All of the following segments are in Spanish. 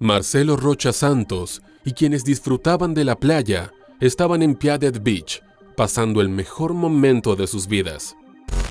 Marcelo Rocha Santos y quienes disfrutaban de la playa estaban en Piadet Beach, pasando el mejor momento de sus vidas.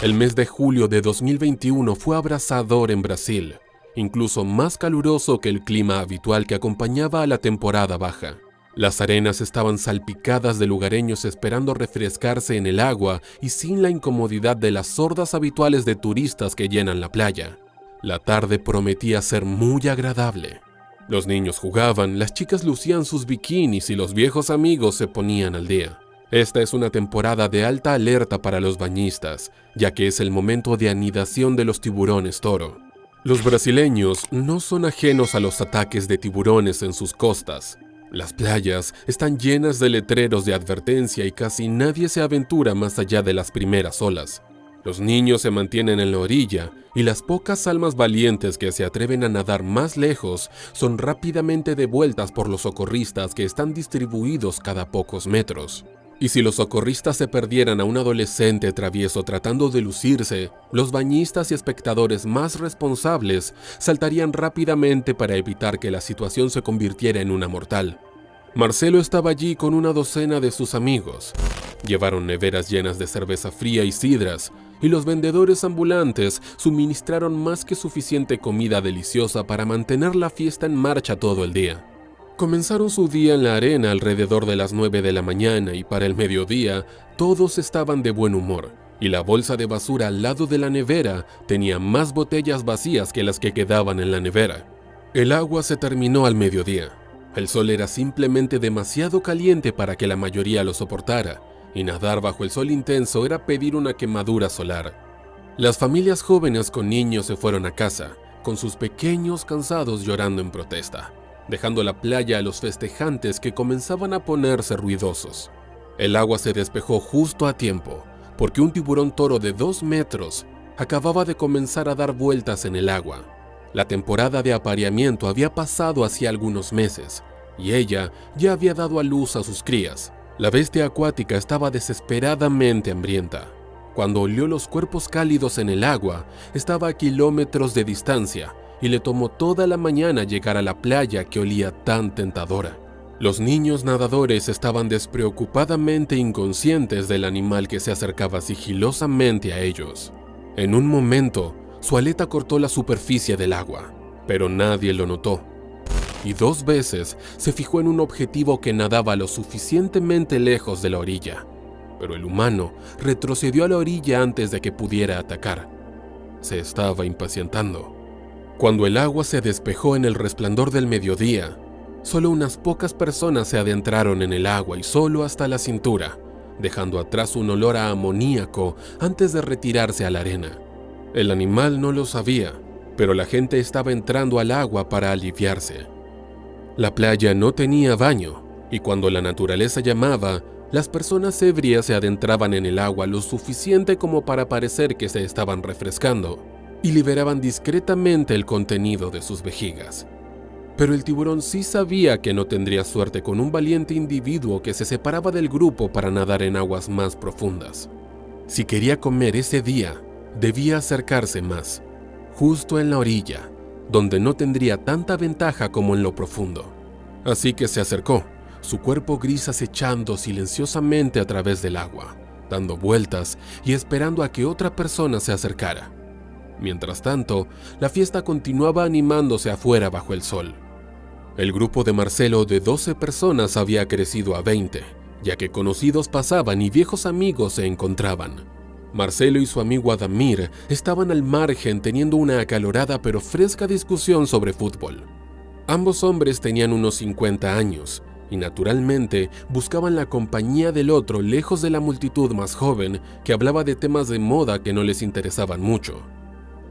El mes de julio de 2021 fue abrasador en Brasil, incluso más caluroso que el clima habitual que acompañaba a la temporada baja. Las arenas estaban salpicadas de lugareños esperando refrescarse en el agua y sin la incomodidad de las hordas habituales de turistas que llenan la playa. La tarde prometía ser muy agradable. Los niños jugaban, las chicas lucían sus bikinis y los viejos amigos se ponían al día. Esta es una temporada de alta alerta para los bañistas, ya que es el momento de anidación de los tiburones toro. Los brasileños no son ajenos a los ataques de tiburones en sus costas. Las playas están llenas de letreros de advertencia y casi nadie se aventura más allá de las primeras olas. Los niños se mantienen en la orilla y las pocas almas valientes que se atreven a nadar más lejos son rápidamente devueltas por los socorristas que están distribuidos cada pocos metros. Y si los socorristas se perdieran a un adolescente travieso tratando de lucirse, los bañistas y espectadores más responsables saltarían rápidamente para evitar que la situación se convirtiera en una mortal. Marcelo estaba allí con una docena de sus amigos. Llevaron neveras llenas de cerveza fría y sidras, y los vendedores ambulantes suministraron más que suficiente comida deliciosa para mantener la fiesta en marcha todo el día. Comenzaron su día en la arena alrededor de las 9 de la mañana y para el mediodía todos estaban de buen humor, y la bolsa de basura al lado de la nevera tenía más botellas vacías que las que quedaban en la nevera. El agua se terminó al mediodía. El sol era simplemente demasiado caliente para que la mayoría lo soportara, y nadar bajo el sol intenso era pedir una quemadura solar. Las familias jóvenes con niños se fueron a casa, con sus pequeños cansados llorando en protesta, dejando la playa a los festejantes que comenzaban a ponerse ruidosos. El agua se despejó justo a tiempo, porque un tiburón toro de 2 metros acababa de comenzar a dar vueltas en el agua. La temporada de apareamiento había pasado hacía algunos meses, y ella ya había dado a luz a sus crías. La bestia acuática estaba desesperadamente hambrienta. Cuando olió los cuerpos cálidos en el agua, estaba a kilómetros de distancia, y le tomó toda la mañana llegar a la playa que olía tan tentadora. Los niños nadadores estaban despreocupadamente inconscientes del animal que se acercaba sigilosamente a ellos. En un momento, su aleta cortó la superficie del agua, pero nadie lo notó. Y 2 veces se fijó en un objetivo que nadaba lo suficientemente lejos de la orilla, pero el humano retrocedió a la orilla antes de que pudiera atacar. Se estaba impacientando. Cuando el agua se despejó en el resplandor del mediodía, solo unas pocas personas se adentraron en el agua y solo hasta la cintura, dejando atrás un olor a amoníaco antes de retirarse a la arena. El animal no lo sabía, pero la gente estaba entrando al agua para aliviarse. La playa no tenía baño, y cuando la naturaleza llamaba, las personas ebrias se adentraban en el agua lo suficiente como para parecer que se estaban refrescando, y liberaban discretamente el contenido de sus vejigas. Pero el tiburón sí sabía que no tendría suerte con un valiente individuo que se separaba del grupo para nadar en aguas más profundas. Si quería comer ese día, debía acercarse más, justo en la orilla, donde no tendría tanta ventaja como en lo profundo. Así que se acercó, su cuerpo gris acechando silenciosamente a través del agua, dando vueltas y esperando a que otra persona se acercara. Mientras tanto, la fiesta continuaba animándose afuera bajo el sol. El grupo de Marcelo de 12 personas había crecido a 20, ya que conocidos pasaban y viejos amigos se encontraban. Marcelo y su amigo Adamir estaban al margen teniendo una acalorada pero fresca discusión sobre fútbol. Ambos hombres tenían unos 50 años y naturalmente buscaban la compañía del otro lejos de la multitud más joven que hablaba de temas de moda que no les interesaban mucho.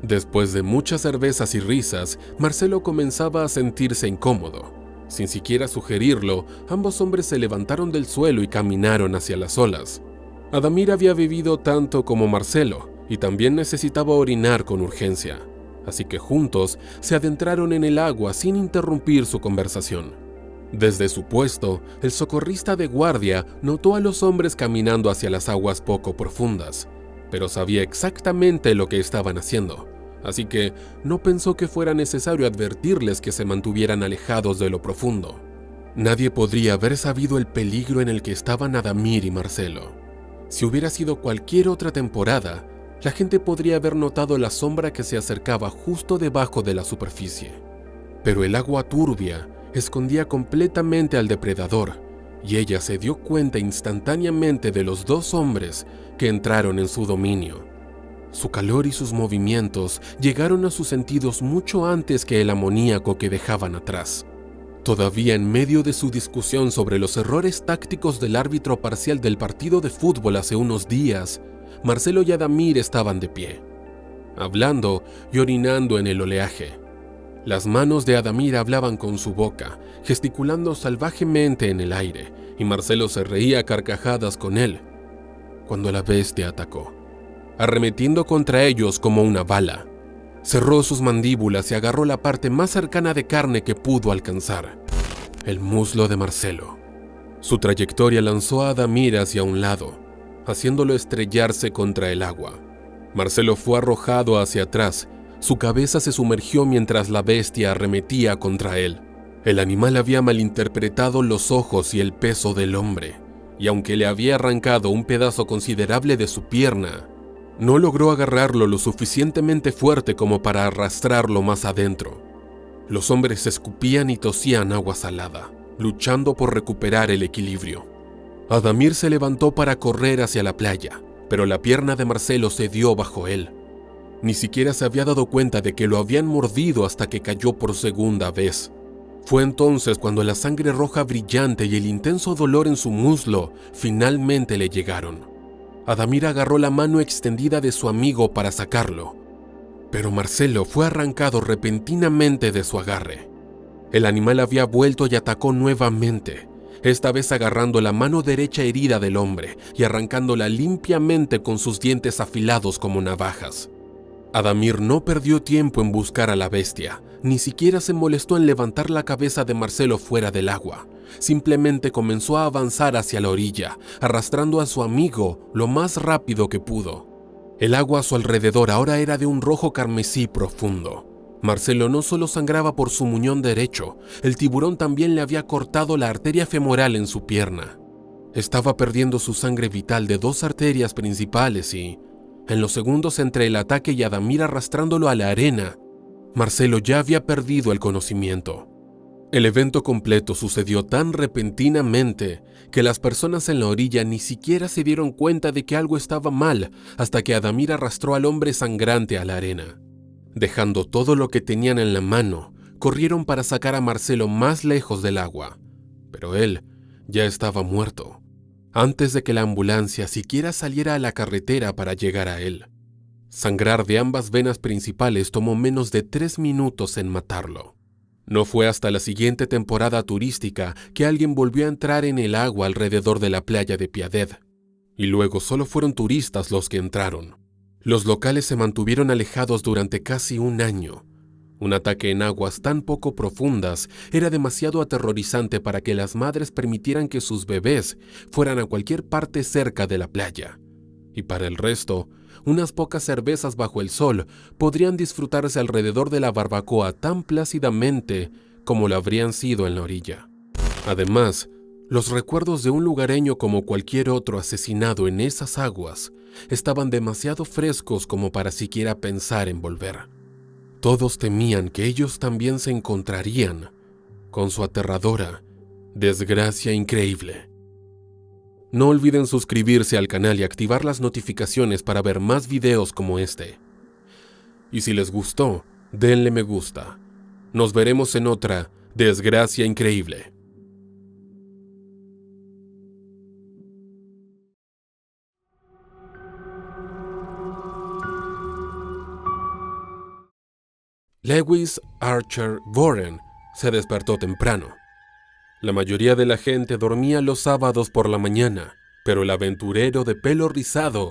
Después de muchas cervezas y risas, Marcelo comenzaba a sentirse incómodo. Sin siquiera sugerirlo, ambos hombres se levantaron del suelo y caminaron hacia las olas. Adamir había bebido tanto como Marcelo y también necesitaba orinar con urgencia, así que juntos se adentraron en el agua sin interrumpir su conversación. Desde su puesto, el socorrista de guardia notó a los hombres caminando hacia las aguas poco profundas, pero sabía exactamente lo que estaban haciendo, así que no pensó que fuera necesario advertirles que se mantuvieran alejados de lo profundo. Nadie podría haber sabido el peligro en el que estaban Adamir y Marcelo. Si hubiera sido cualquier otra temporada, la gente podría haber notado la sombra que se acercaba justo debajo de la superficie. Pero el agua turbia escondía completamente al depredador, y ella se dio cuenta instantáneamente de los dos hombres que entraron en su dominio. Su calor y sus movimientos llegaron a sus sentidos mucho antes que el amoníaco que dejaban atrás. Todavía en medio de su discusión sobre los errores tácticos del árbitro parcial del partido de fútbol hace unos días, Marcelo y Adamir estaban de pie, hablando y orinando en el oleaje. Las manos de Adamir hablaban con su boca, gesticulando salvajemente en el aire, y Marcelo se reía a carcajadas con él, cuando la bestia atacó, arremetiendo contra ellos como una bala. Cerró sus mandíbulas y agarró la parte más cercana de carne que pudo alcanzar, el muslo de Marcelo. Su trayectoria lanzó a Adamir hacia un lado, haciéndolo estrellarse contra el agua. Marcelo fue arrojado hacia atrás. Su cabeza se sumergió mientras la bestia arremetía contra él. El animal había malinterpretado los ojos y el peso del hombre, y aunque le había arrancado un pedazo considerable de su pierna, no logró agarrarlo lo suficientemente fuerte como para arrastrarlo más adentro. Los hombres escupían y tosían agua salada, luchando por recuperar el equilibrio. Adamir se levantó para correr hacia la playa, pero la pierna de Marcelo cedió bajo él. Ni siquiera se había dado cuenta de que lo habían mordido hasta que cayó por segunda vez. Fue entonces cuando la sangre roja brillante y el intenso dolor en su muslo finalmente le llegaron. Adamir agarró la mano extendida de su amigo para sacarlo, pero Marcelo fue arrancado repentinamente de su agarre. El animal había vuelto y atacó nuevamente, esta vez agarrando la mano derecha herida del hombre y arrancándola limpiamente con sus dientes afilados como navajas. Adamir no perdió tiempo en buscar a la bestia, ni siquiera se molestó en levantar la cabeza de Marcelo fuera del agua. Simplemente comenzó a avanzar hacia la orilla, arrastrando a su amigo lo más rápido que pudo. El agua a su alrededor ahora era de un rojo carmesí profundo. Marcelo no solo sangraba por su muñón derecho, el tiburón también le había cortado la arteria femoral en su pierna. Estaba perdiendo su sangre vital de dos arterias principales y, en los segundos entre el ataque y Adamir arrastrándolo a la arena, Marcelo ya había perdido el conocimiento. El evento completo sucedió tan repentinamente que las personas en la orilla ni siquiera se dieron cuenta de que algo estaba mal hasta que Adamir arrastró al hombre sangrante a la arena. Dejando todo lo que tenían en la mano, corrieron para sacar a Marcelo más lejos del agua, pero él ya estaba muerto, antes de que la ambulancia siquiera saliera a la carretera para llegar a él. Sangrar de ambas venas principales tomó menos de 3 minutos en matarlo. No fue hasta la siguiente temporada turística que alguien volvió a entrar en el agua alrededor de la playa de Piadet, y luego solo fueron turistas los que entraron. Los locales se mantuvieron alejados durante casi un año. Un ataque en aguas tan poco profundas era demasiado aterrorizante para que las madres permitieran que sus bebés fueran a cualquier parte cerca de la playa. Y para el resto, unas pocas cervezas bajo el sol podrían disfrutarse alrededor de la barbacoa tan plácidamente como lo habrían sido en la orilla. Además, los recuerdos de un lugareño como cualquier otro asesinado en esas aguas estaban demasiado frescos como para siquiera pensar en volver. Todos temían que ellos también se encontrarían con su aterradora desgracia increíble. No olviden suscribirse al canal y activar las notificaciones para ver más videos como este. Y si les gustó, denle me gusta. Nos veremos en otra desgracia increíble. Lewis Archer Warren se despertó temprano. La mayoría de la gente dormía los sábados por la mañana, pero el aventurero de pelo rizado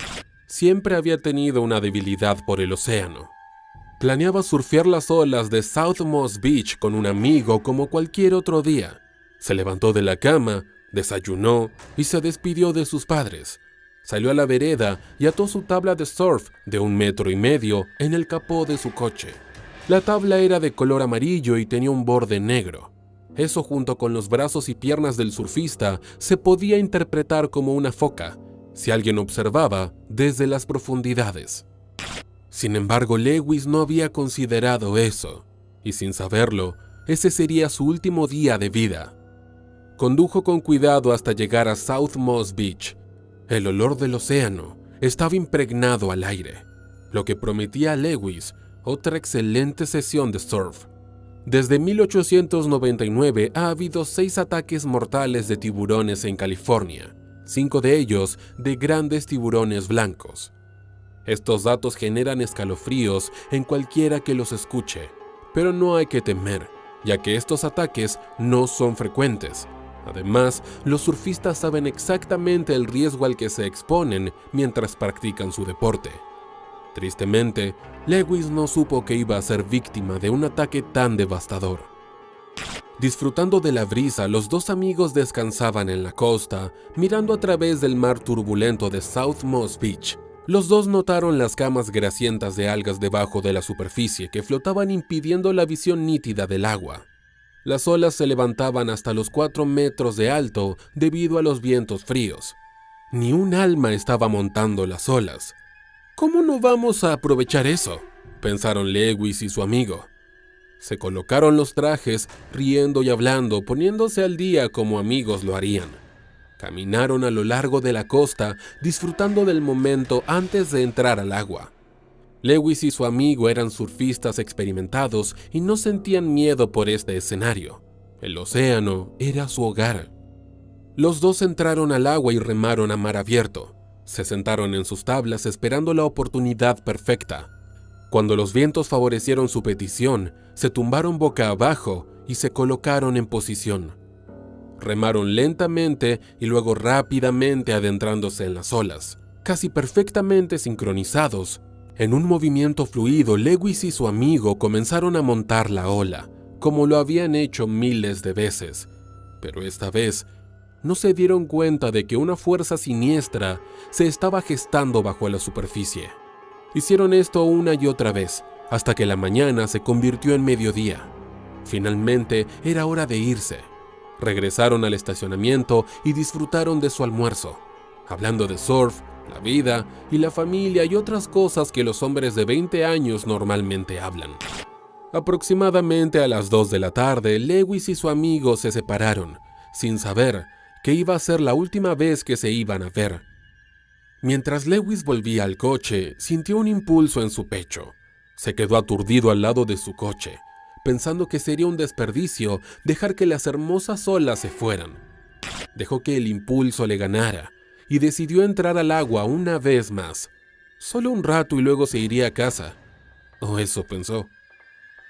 siempre había tenido una debilidad por el océano. Planeaba surfear las olas de South Moss Beach con un amigo como cualquier otro día. Se levantó de la cama, desayunó y se despidió de sus padres. Salió a la vereda y ató su tabla de surf de 1,5 metros en el capó de su coche. La tabla era de color amarillo y tenía un borde negro. Eso, junto con los brazos y piernas del surfista, se podía interpretar como una foca, si alguien observaba desde las profundidades. Sin embargo, Lewis no había considerado eso, y sin saberlo, ese sería su último día de vida. Condujo con cuidado hasta llegar a South Moss Beach. El olor del océano estaba impregnado al aire, lo que prometía a Lewis otra excelente sesión de surf. Desde 1899 ha habido 6 ataques mortales de tiburones en California, 5 de ellos de grandes tiburones blancos. Estos datos generan escalofríos en cualquiera que los escuche, pero no hay que temer, ya que estos ataques no son frecuentes. Además, los surfistas saben exactamente el riesgo al que se exponen mientras practican su deporte. Tristemente, Lewis no supo que iba a ser víctima de un ataque tan devastador. Disfrutando de la brisa, los dos amigos descansaban en la costa, mirando a través del mar turbulento de South Moss Beach. Los dos notaron las camas grasientas de algas debajo de la superficie que flotaban impidiendo la visión nítida del agua. Las olas se levantaban hasta los 4 metros de alto debido a los vientos fríos. Ni un alma estaba montando las olas. ¿Cómo no vamos a aprovechar eso?, pensaron Lewis y su amigo. Se colocaron los trajes, riendo y hablando, poniéndose al día como amigos lo harían. Caminaron a lo largo de la costa, disfrutando del momento antes de entrar al agua. Lewis y su amigo eran surfistas experimentados y no sentían miedo por este escenario. El océano era su hogar. Los dos entraron al agua y remaron a mar abierto. Se sentaron en sus tablas esperando la oportunidad perfecta. Cuando los vientos favorecieron su petición, se tumbaron boca abajo y se colocaron en posición. Remaron lentamente y luego rápidamente adentrándose en las olas, casi perfectamente sincronizados. En un movimiento fluido, Lewis y su amigo comenzaron a montar la ola, como lo habían hecho miles de veces. Pero esta vez, no se dieron cuenta de que una fuerza siniestra se estaba gestando bajo la superficie. Hicieron esto una y otra vez, hasta que la mañana se convirtió en mediodía. Finalmente, era hora de irse. Regresaron al estacionamiento y disfrutaron de su almuerzo, hablando de surf, la vida y la familia y otras cosas que los hombres de 20 años normalmente hablan. Aproximadamente a las 2 de la tarde, Lewis y su amigo se separaron, sin saber que iba a ser la última vez que se iban a ver. Mientras Lewis volvía al coche, sintió un impulso en su pecho. Se quedó aturdido al lado de su coche, pensando que sería un desperdicio dejar que las hermosas olas se fueran. Dejó que el impulso le ganara y decidió entrar al agua una vez más. Solo un rato y luego se iría a casa. O eso pensó.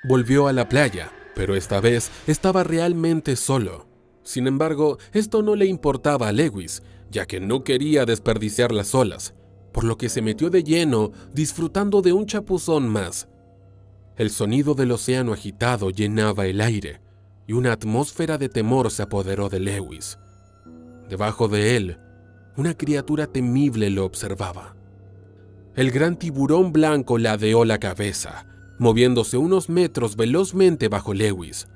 Volvió a la playa, pero esta vez estaba realmente solo. Sin embargo, esto no le importaba a Lewis, ya que no quería desperdiciar las olas, por lo que se metió de lleno disfrutando de un chapuzón más. El sonido del océano agitado llenaba el aire, y una atmósfera de temor se apoderó de Lewis. Debajo de él, una criatura temible lo observaba. El gran tiburón blanco ladeó la cabeza, moviéndose unos metros velozmente bajo Lewis.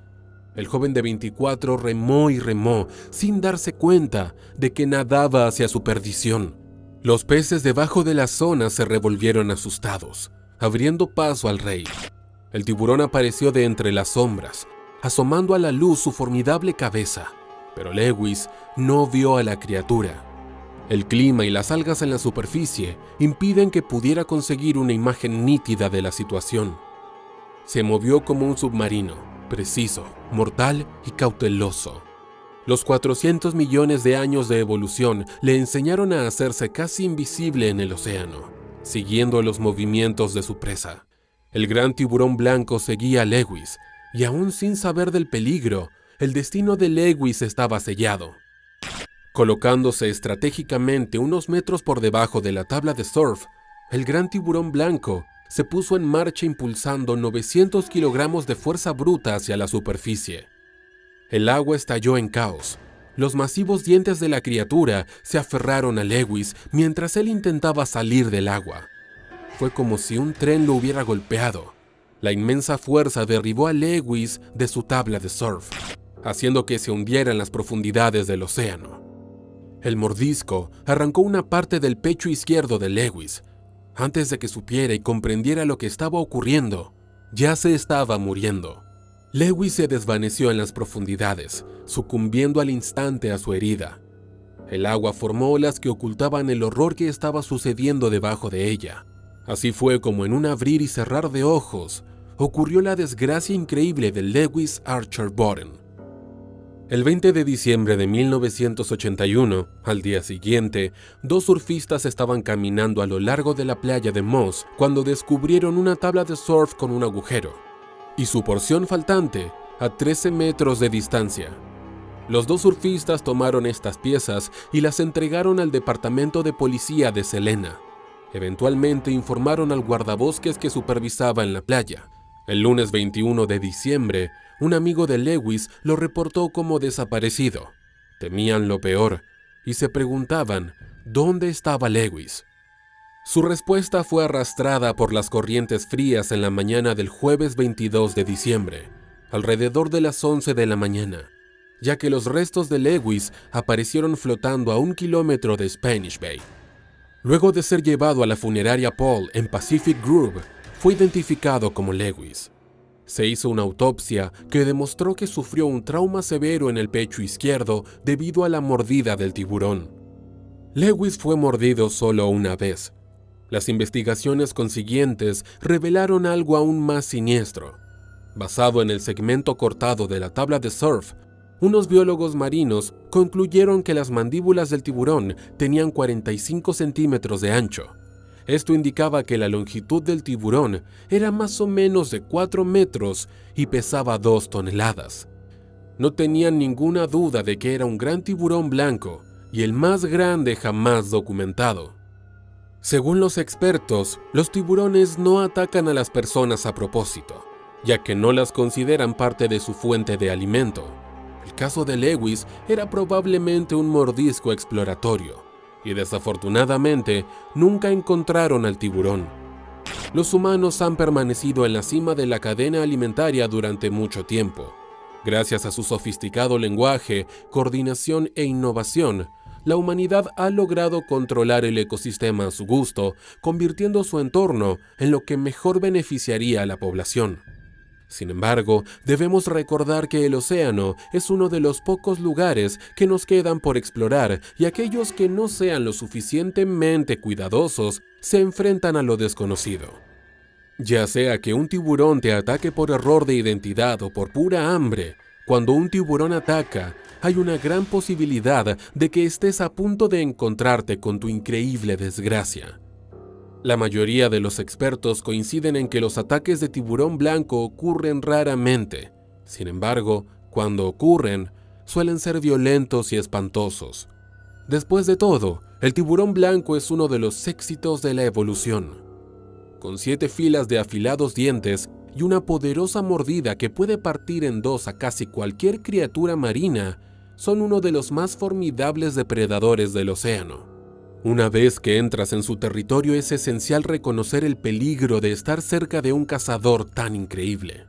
El joven de 24 remó y remó, sin darse cuenta de que nadaba hacia su perdición. Los peces debajo de la zona se revolvieron asustados, abriendo paso al rey. El tiburón apareció de entre las sombras, asomando a la luz su formidable cabeza, pero Lewis no vio a la criatura. El clima y las algas en la superficie impiden que pudiera conseguir una imagen nítida de la situación. Se movió como un submarino, preciso, mortal y cauteloso. Los 400 millones de años de evolución le enseñaron a hacerse casi invisible en el océano, siguiendo los movimientos de su presa. El gran tiburón blanco seguía a Lewis, y aún sin saber del peligro, el destino de Lewis estaba sellado. Colocándose estratégicamente unos metros por debajo de la tabla de surf, el gran tiburón blanco se puso en marcha impulsando 900 kilogramos de fuerza bruta hacia la superficie. El agua estalló en caos. Los masivos dientes de la criatura se aferraron a Lewis mientras él intentaba salir del agua. Fue como si un tren lo hubiera golpeado. La inmensa fuerza derribó a Lewis de su tabla de surf, haciendo que se hundiera en las profundidades del océano. El mordisco arrancó una parte del pecho izquierdo de Lewis. Antes de que supiera y comprendiera lo que estaba ocurriendo, ya se estaba muriendo. Lewis se desvaneció en las profundidades, sucumbiendo al instante a su herida. El agua formó olas que ocultaban el horror que estaba sucediendo debajo de ella. Así fue como en un abrir y cerrar de ojos, ocurrió la desgracia increíble de Lewis Archer Boden. El 20 de diciembre de 1981, al día siguiente, dos surfistas estaban caminando a lo largo de la playa de Moss cuando descubrieron una tabla de surf con un agujero y su porción faltante a 13 metros de distancia. Los dos surfistas tomaron estas piezas y las entregaron al departamento de policía de Selena. Eventualmente informaron al guardabosques que supervisaba en la playa. El lunes 21 de diciembre, un amigo de Lewis lo reportó como desaparecido. Temían lo peor y se preguntaban dónde estaba Lewis. Su respuesta fue arrastrada por las corrientes frías en la mañana del jueves 22 de diciembre, alrededor de las 11 de la mañana, ya que los restos de Lewis aparecieron flotando a 1 kilómetro de Spanish Bay. Luego de ser llevado a la funeraria Paul en Pacific Grove, fue identificado como Lewis. Se hizo una autopsia que demostró que sufrió un trauma severo en el pecho izquierdo debido a la mordida del tiburón. Lewis fue mordido solo una vez. Las investigaciones consiguientes revelaron algo aún más siniestro. Basado en el segmento cortado de la tabla de surf, unos biólogos marinos concluyeron que las mandíbulas del tiburón tenían 45 centímetros de ancho. Esto indicaba que la longitud del tiburón era más o menos de 4 metros y pesaba 2 toneladas. No tenían ninguna duda de que era un gran tiburón blanco y el más grande jamás documentado. Según los expertos, los tiburones no atacan a las personas a propósito, ya que no las consideran parte de su fuente de alimento. El caso de Lewis era probablemente un mordisco exploratorio, y desafortunadamente nunca encontraron al tiburón. Los humanos han permanecido en la cima de la cadena alimentaria durante mucho tiempo. Gracias a su sofisticado lenguaje, coordinación e innovación, la humanidad ha logrado controlar el ecosistema a su gusto, convirtiendo su entorno en lo que mejor beneficiaría a la población. Sin embargo, debemos recordar que el océano es uno de los pocos lugares que nos quedan por explorar y aquellos que no sean lo suficientemente cuidadosos se enfrentan a lo desconocido. Ya sea que un tiburón te ataque por error de identidad o por pura hambre, cuando un tiburón ataca, hay una gran posibilidad de que estés a punto de encontrarte con tu increíble desgracia. La mayoría de los expertos coinciden en que los ataques de tiburón blanco ocurren raramente. Sin embargo, cuando ocurren, suelen ser violentos y espantosos. Después de todo, el tiburón blanco es uno de los éxitos de la evolución. Con 7 filas de afilados dientes y una poderosa mordida que puede partir en dos a casi cualquier criatura marina, son uno de los más formidables depredadores del océano. Una vez que entras en su territorio es esencial reconocer el peligro de estar cerca de un cazador tan increíble.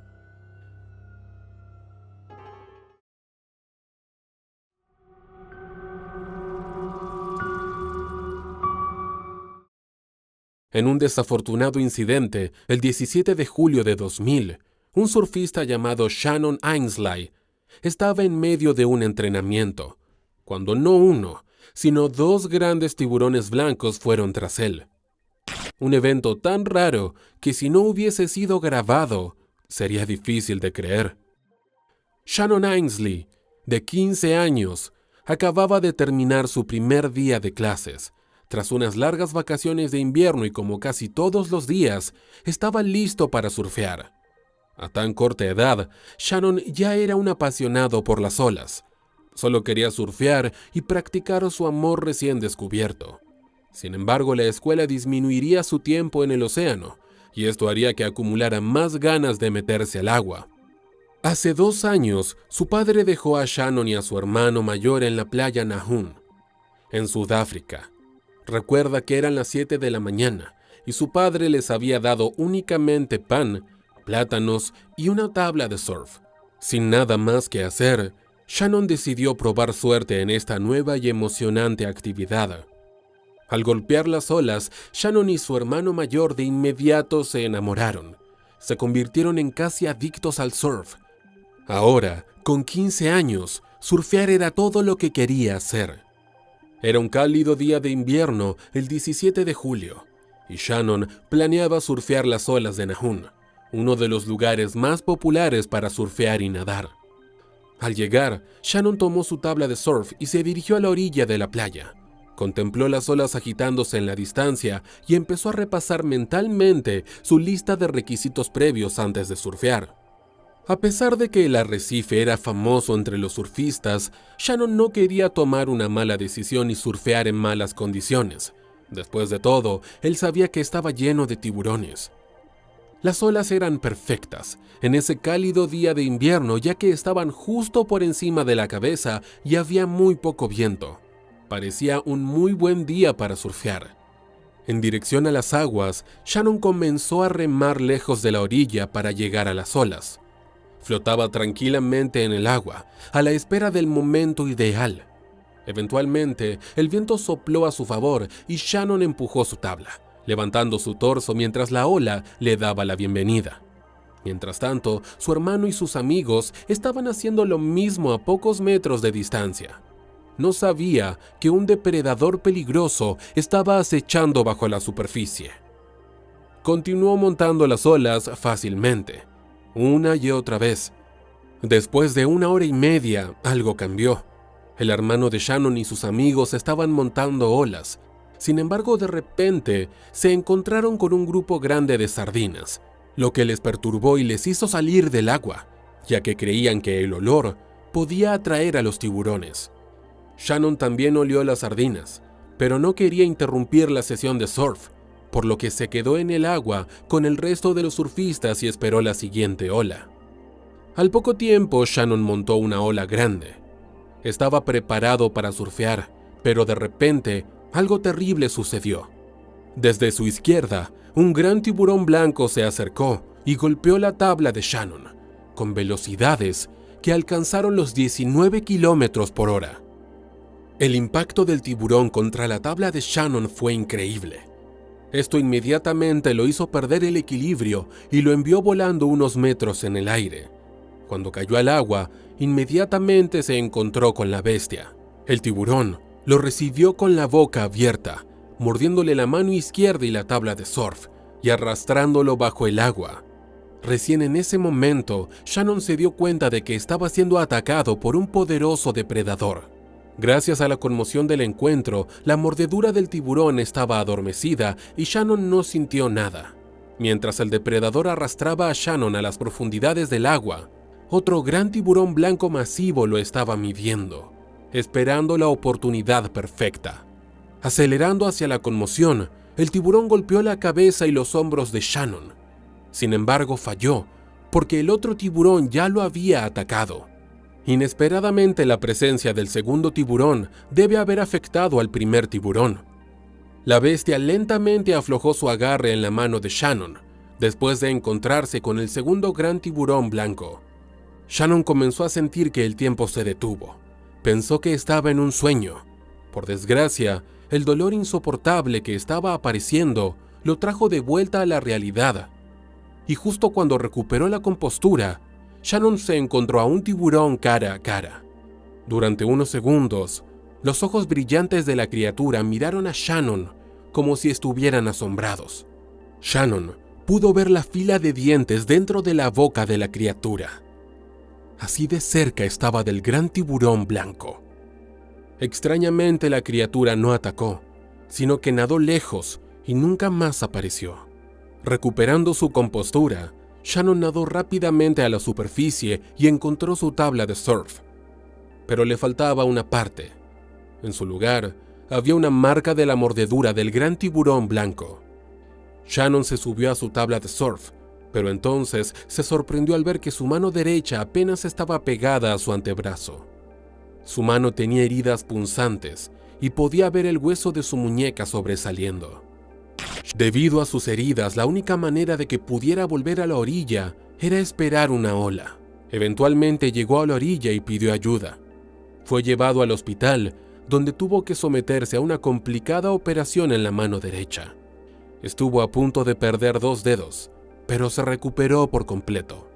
En un desafortunado incidente, el 17 de julio de 2000, un surfista llamado Shannon Ainsley estaba en medio de un entrenamiento, cuando no uno, sino 2 grandes tiburones blancos fueron tras él. Un evento tan raro que si no hubiese sido grabado, sería difícil de creer. Shannon Ainsley, de 15 años, acababa de terminar su primer día de clases. Tras unas largas vacaciones de invierno y como casi todos los días, estaba listo para surfear. A tan corta edad, Shannon ya era un apasionado por las olas. Solo quería surfear y practicar su amor recién descubierto. Sin embargo, la escuela disminuiría su tiempo en el océano, y esto haría que acumulara más ganas de meterse al agua. Hace 2 años, su padre dejó a Shannon y a su hermano mayor en la playa Nahum, en Sudáfrica. Recuerda que eran las 7 de la mañana y su padre les había dado únicamente pan, plátanos y una tabla de surf. Sin nada más que hacer, Shannon decidió probar suerte en esta nueva y emocionante actividad. Al golpear las olas, Shannon y su hermano mayor de inmediato se enamoraron. Se convirtieron en casi adictos al surf. Ahora, con 15 años, surfear era todo lo que quería hacer. Era un cálido día de invierno, el 17 de julio, y Shannon planeaba surfear las olas de Nahum, uno de los lugares más populares para surfear y nadar. Al llegar, Shannon tomó su tabla de surf y se dirigió a la orilla de la playa. Contempló las olas agitándose en la distancia y empezó a repasar mentalmente su lista de requisitos previos antes de surfear. A pesar de que el arrecife era famoso entre los surfistas, Shannon no quería tomar una mala decisión y surfear en malas condiciones. Después de todo, él sabía que estaba lleno de tiburones. Las olas eran perfectas en ese cálido día de invierno, ya que estaban justo por encima de la cabeza y había muy poco viento. Parecía un muy buen día para surfear. En dirección a las aguas, Shannon comenzó a remar lejos de la orilla para llegar a las olas. Flotaba tranquilamente en el agua, a la espera del momento ideal. Eventualmente, el viento sopló a su favor y Shannon empujó su tabla, levantando su torso mientras la ola le daba la bienvenida. Mientras tanto, su hermano y sus amigos estaban haciendo lo mismo a pocos metros de distancia. No sabía que un depredador peligroso estaba acechando bajo la superficie. Continuó montando las olas fácilmente, una y otra vez. Después de 1 hora y media, algo cambió. El hermano de Shannon y sus amigos estaban montando olas. Sin embargo, de repente, se encontraron con un grupo grande de sardinas, lo que les perturbó y les hizo salir del agua, ya que creían que el olor podía atraer a los tiburones. Shannon también olió las sardinas, pero no quería interrumpir la sesión de surf, por lo que se quedó en el agua con el resto de los surfistas y esperó la siguiente ola. Al poco tiempo, Shannon montó una ola grande. Estaba preparado para surfear, pero de repente algo terrible sucedió. Desde su izquierda, un gran tiburón blanco se acercó y golpeó la tabla de Shannon, con velocidades que alcanzaron los 19 kilómetros por hora. El impacto del tiburón contra la tabla de Shannon fue increíble. Esto inmediatamente lo hizo perder el equilibrio y lo envió volando unos metros en el aire. Cuando cayó al agua, inmediatamente se encontró con la bestia. El tiburón lo recibió con la boca abierta, mordiéndole la mano izquierda y la tabla de surf y arrastrándolo bajo el agua. Recién en ese momento, Shannon se dio cuenta de que estaba siendo atacado por un poderoso depredador. Gracias a la conmoción del encuentro, la mordedura del tiburón estaba adormecida y Shannon no sintió nada. Mientras el depredador arrastraba a Shannon a las profundidades del agua, otro gran tiburón blanco masivo lo estaba midiendo, esperando la oportunidad perfecta. Acelerando hacia la conmoción, el tiburón golpeó la cabeza y los hombros de Shannon. Sin embargo, falló, porque el otro tiburón ya lo había atacado. Inesperadamente, la presencia del segundo tiburón debe haber afectado al primer tiburón. La bestia lentamente aflojó su agarre en la mano de Shannon, después de encontrarse con el segundo gran tiburón blanco. Shannon comenzó a sentir que el tiempo se detuvo. Pensó que estaba en un sueño. Por desgracia, el dolor insoportable que estaba apareciendo lo trajo de vuelta a la realidad. Y justo cuando recuperó la compostura, Shannon se encontró a un tiburón cara a cara. Durante unos segundos, los ojos brillantes de la criatura miraron a Shannon como si estuvieran asombrados. Shannon pudo ver la fila de dientes dentro de la boca de la criatura. Así de cerca estaba del gran tiburón blanco. Extrañamente, la criatura no atacó, sino que nadó lejos y nunca más apareció. Recuperando su compostura, Shannon nadó rápidamente a la superficie y encontró su tabla de surf. Pero le faltaba una parte. En su lugar, había una marca de la mordedura del gran tiburón blanco. Shannon se subió a su tabla de surf, pero entonces se sorprendió al ver que su mano derecha apenas estaba pegada a su antebrazo. Su mano tenía heridas punzantes y podía ver el hueso de su muñeca sobresaliendo. Debido a sus heridas, la única manera de que pudiera volver a la orilla era esperar una ola. Eventualmente llegó a la orilla y pidió ayuda. Fue llevado al hospital, donde tuvo que someterse a una complicada operación en la mano derecha. Estuvo a punto de perder 2 dedos, pero se recuperó por completo.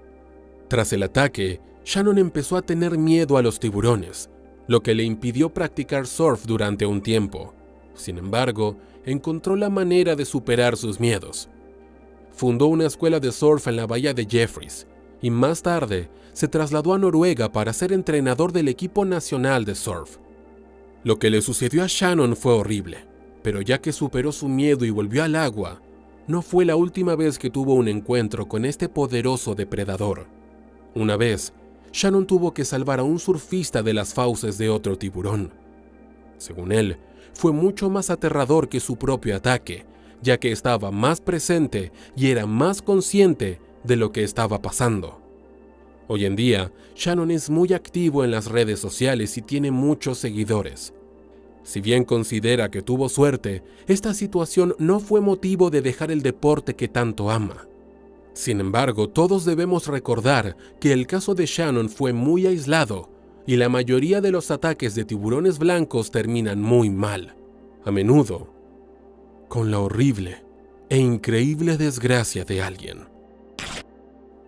Tras el ataque, Shannon empezó a tener miedo a los tiburones, lo que le impidió practicar surf durante un tiempo. Sin embargo, encontró la manera de superar sus miedos. Fundó una escuela de surf en la bahía de Jeffries y más tarde se trasladó a Noruega para ser entrenador del equipo nacional de surf. Lo que le sucedió a Shannon fue horrible, pero ya que superó su miedo y volvió al agua, no fue la última vez que tuvo un encuentro con este poderoso depredador. Una vez, Shannon tuvo que salvar a un surfista de las fauces de otro tiburón. Según él, fue mucho más aterrador que su propio ataque, ya que estaba más presente y era más consciente de lo que estaba pasando. Hoy en día, Shannon es muy activo en las redes sociales y tiene muchos seguidores. Si bien considera que tuvo suerte, esta situación no fue motivo de dejar el deporte que tanto ama. Sin embargo, todos debemos recordar que el caso de Shannon fue muy aislado y la mayoría de los ataques de tiburones blancos terminan muy mal, a menudo con la horrible e increíble desgracia de alguien.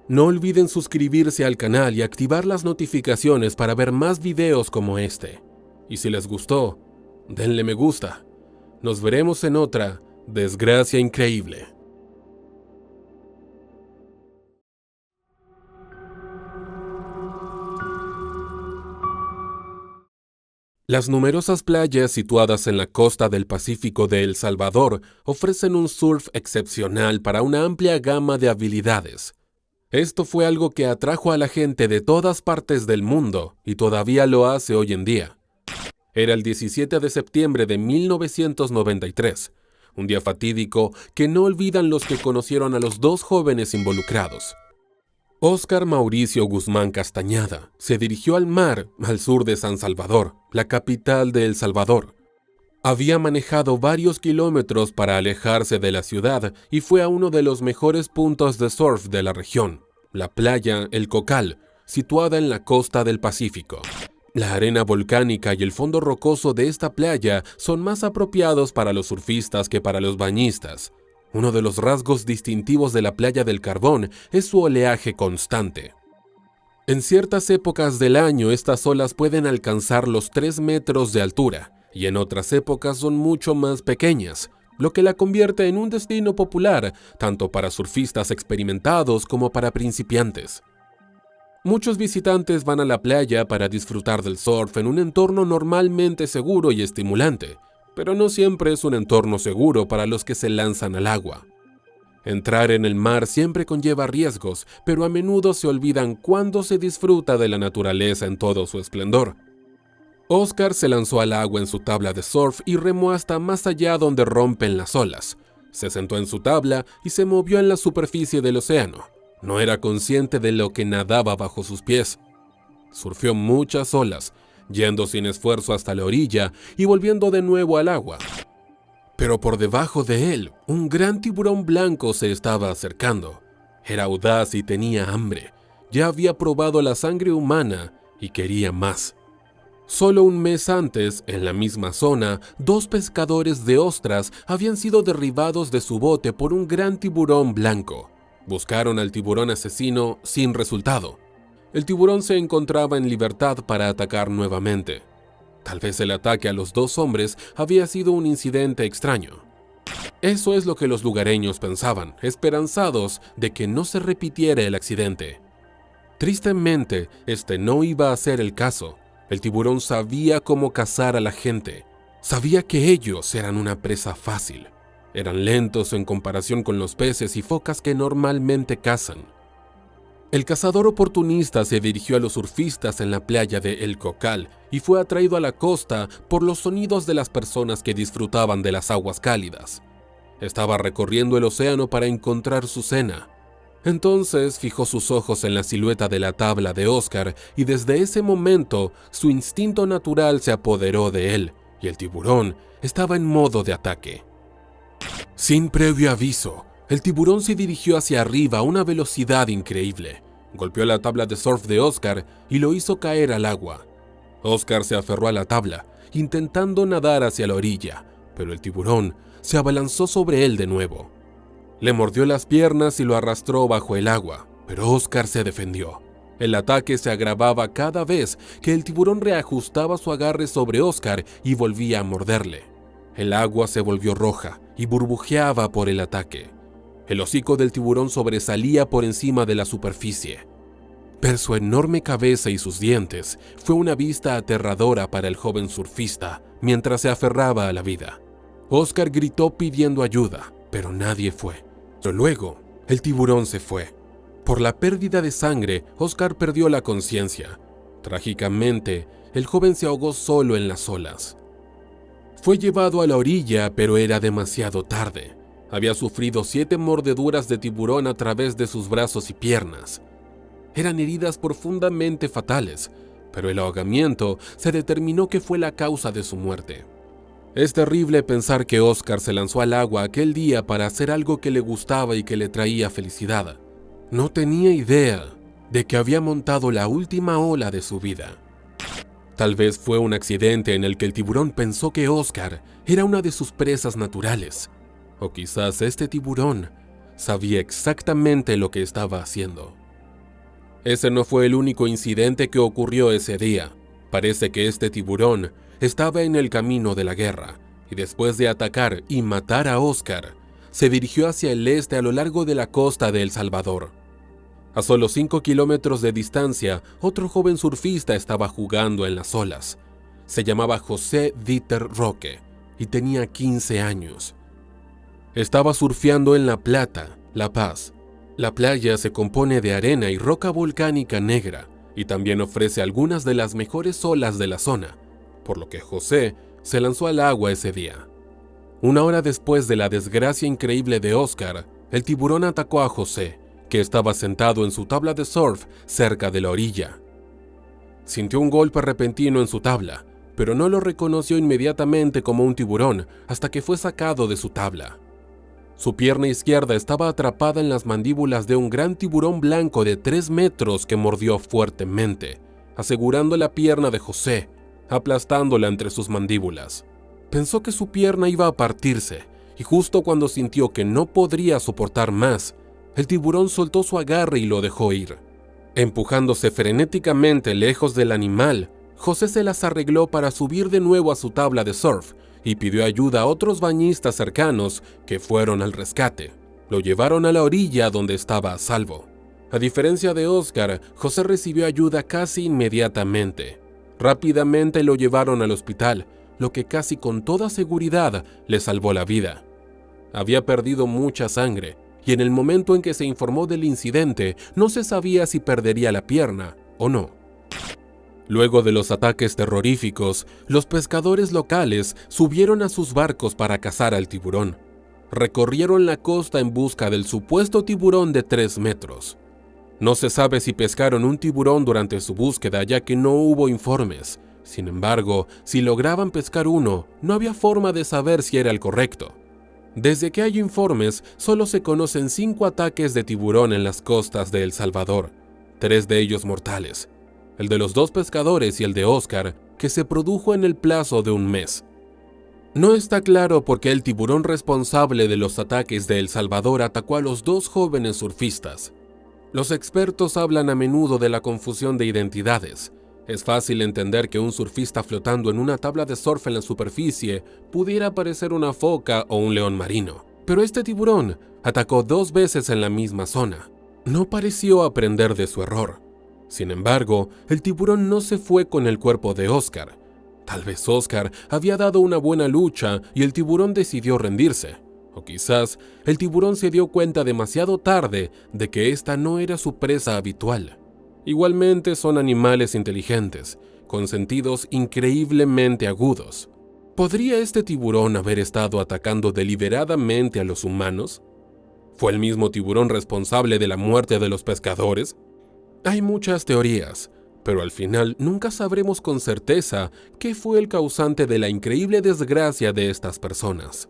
No olviden suscribirse al canal y activar las notificaciones para ver más videos como este. Y si les gustó, denle me gusta. Nos veremos en otra desgracia increíble. Las numerosas playas situadas en la costa del Pacífico de El Salvador ofrecen un surf excepcional para una amplia gama de habilidades. Esto fue algo que atrajo a la gente de todas partes del mundo y todavía lo hace hoy en día. Era el 17 de septiembre de 1993, un día fatídico que no olvidan los que conocieron a los 2 jóvenes involucrados. Óscar Mauricio Guzmán Castañada se dirigió al mar al sur de San Salvador, la capital de El Salvador. Había manejado varios kilómetros para alejarse de la ciudad y fue a uno de los mejores puntos de surf de la región, la playa El Cocal, situada en la costa del Pacífico. La arena volcánica y el fondo rocoso de esta playa son más apropiados para los surfistas que para los bañistas. Uno de los rasgos distintivos de la playa del Carbón es su oleaje constante. En ciertas épocas del año estas olas pueden alcanzar los 3 metros de altura y en otras épocas son mucho más pequeñas, lo que la convierte en un destino popular tanto para surfistas experimentados como para principiantes. Muchos visitantes van a la playa para disfrutar del surf en un entorno normalmente seguro y estimulante, pero no siempre es un entorno seguro para los que se lanzan al agua. Entrar en el mar siempre conlleva riesgos, pero a menudo se olvidan cuando se disfruta de la naturaleza en todo su esplendor. Óscar se lanzó al agua en su tabla de surf y remó hasta más allá donde rompen las olas. Se sentó en su tabla y se movió en la superficie del océano. No era consciente de lo que nadaba bajo sus pies. Surfeó muchas olas, yendo sin esfuerzo hasta la orilla y volviendo de nuevo al agua. Pero por debajo de él, un gran tiburón blanco se estaba acercando. Era audaz y tenía hambre. Ya había probado la sangre humana y quería más. Solo un mes antes, en la misma zona, 2 pescadores de ostras habían sido derribados de su bote por un gran tiburón blanco. Buscaron al tiburón asesino sin resultado. El tiburón se encontraba en libertad para atacar nuevamente. Tal vez el ataque a los 2 hombres había sido un incidente extraño. Eso es lo que los lugareños pensaban, esperanzados de que no se repitiera el accidente. Tristemente, este no iba a ser el caso. El tiburón sabía cómo cazar a la gente. Sabía que ellos eran una presa fácil. Eran lentos en comparación con los peces y focas que normalmente cazan. El cazador oportunista se dirigió a los surfistas en la playa de El Cocal y fue atraído a la costa por los sonidos de las personas que disfrutaban de las aguas cálidas. Estaba recorriendo el océano para encontrar su cena. Entonces fijó sus ojos en la silueta de la tabla de Oscar y desde ese momento su instinto natural se apoderó de él y el tiburón estaba en modo de ataque. Sin previo aviso, el tiburón se dirigió hacia arriba a una velocidad increíble. Golpeó la tabla de surf de Oscar y lo hizo caer al agua. Oscar se aferró a la tabla, intentando nadar hacia la orilla, pero el tiburón se abalanzó sobre él de nuevo. Le mordió las piernas y lo arrastró bajo el agua, pero Oscar se defendió. El ataque se agravaba cada vez que el tiburón reajustaba su agarre sobre Oscar y volvía a morderle. El agua se volvió roja y burbujeaba por el ataque. El hocico del tiburón sobresalía por encima de la superficie. Ver su enorme cabeza y sus dientes fue una vista aterradora para el joven surfista mientras se aferraba a la vida. Oscar gritó pidiendo ayuda, pero nadie fue. Pero luego, el tiburón se fue. Por la pérdida de sangre, Oscar perdió la conciencia. Trágicamente, el joven se ahogó solo en las olas. Fue llevado a la orilla, pero era demasiado tarde. Había sufrido 7 mordeduras de tiburón a través de sus brazos y piernas. Eran heridas profundamente fatales, pero el ahogamiento se determinó que fue la causa de su muerte. Es terrible pensar que Oscar se lanzó al agua aquel día para hacer algo que le gustaba y que le traía felicidad. No tenía idea de que había montado la última ola de su vida. Tal vez fue un accidente en el que el tiburón pensó que Oscar era una de sus presas naturales. O quizás este tiburón sabía exactamente lo que estaba haciendo. Ese no fue el único incidente que ocurrió ese día. Parece que este tiburón estaba en el camino de la guerra, y después de atacar y matar a Oscar, se dirigió hacia el este a lo largo de la costa de El Salvador. A solo 5 kilómetros de distancia, otro joven surfista estaba jugando en las olas. Se llamaba José Dieter Roque y tenía 15 años. Estaba surfeando en La Plata, La Paz. La playa se compone de arena y roca volcánica negra y también ofrece algunas de las mejores olas de la zona, por lo que José se lanzó al agua ese día. Una hora después de la desgracia increíble de Oscar, el tiburón atacó a José, que estaba sentado en su tabla de surf cerca de la orilla. Sintió un golpe repentino en su tabla, pero no lo reconoció inmediatamente como un tiburón hasta que fue sacado de su tabla. Su pierna izquierda estaba atrapada en las mandíbulas de un gran tiburón blanco de 3 metros que mordió fuertemente, asegurando la pierna de José, aplastándola entre sus mandíbulas. Pensó que su pierna iba a partirse, y justo cuando sintió que no podría soportar más, el tiburón soltó su agarre y lo dejó ir. Empujándose frenéticamente lejos del animal, José se las arregló para subir de nuevo a su tabla de surf y pidió ayuda a otros bañistas cercanos que fueron al rescate. Lo llevaron a la orilla donde estaba a salvo. A diferencia de Oscar, José recibió ayuda casi inmediatamente. Rápidamente lo llevaron al hospital, lo que casi con toda seguridad le salvó la vida. Había perdido mucha sangre, y en el momento en que se informó del incidente, no se sabía si perdería la pierna o no. Luego de los ataques terroríficos, los pescadores locales subieron a sus barcos para cazar al tiburón. Recorrieron la costa en busca del supuesto tiburón de 3 metros. No se sabe si pescaron un tiburón durante su búsqueda, ya que no hubo informes. Sin embargo, si lograban pescar uno, no había forma de saber si era el correcto. Desde que hay informes, solo se conocen 5 ataques de tiburón en las costas de El Salvador, 3 de ellos mortales. El de los 2 pescadores y el de Oscar, que se produjo en el plazo de un mes. No está claro por qué el tiburón responsable de los ataques de El Salvador atacó a los 2 jóvenes surfistas. Los expertos hablan a menudo de la confusión de identidades. Es fácil entender que un surfista flotando en una tabla de surf en la superficie pudiera parecer una foca o un león marino. Pero este tiburón atacó 2 veces en la misma zona. No pareció aprender de su error. Sin embargo, el tiburón no se fue con el cuerpo de Oscar. Tal vez Oscar había dado una buena lucha y el tiburón decidió rendirse. O quizás el tiburón se dio cuenta demasiado tarde de que esta no era su presa habitual. Igualmente son animales inteligentes, con sentidos increíblemente agudos. ¿Podría este tiburón haber estado atacando deliberadamente a los humanos? ¿Fue el mismo tiburón responsable de la muerte de los pescadores? Hay muchas teorías, pero al final nunca sabremos con certeza qué fue el causante de la increíble desgracia de estas personas.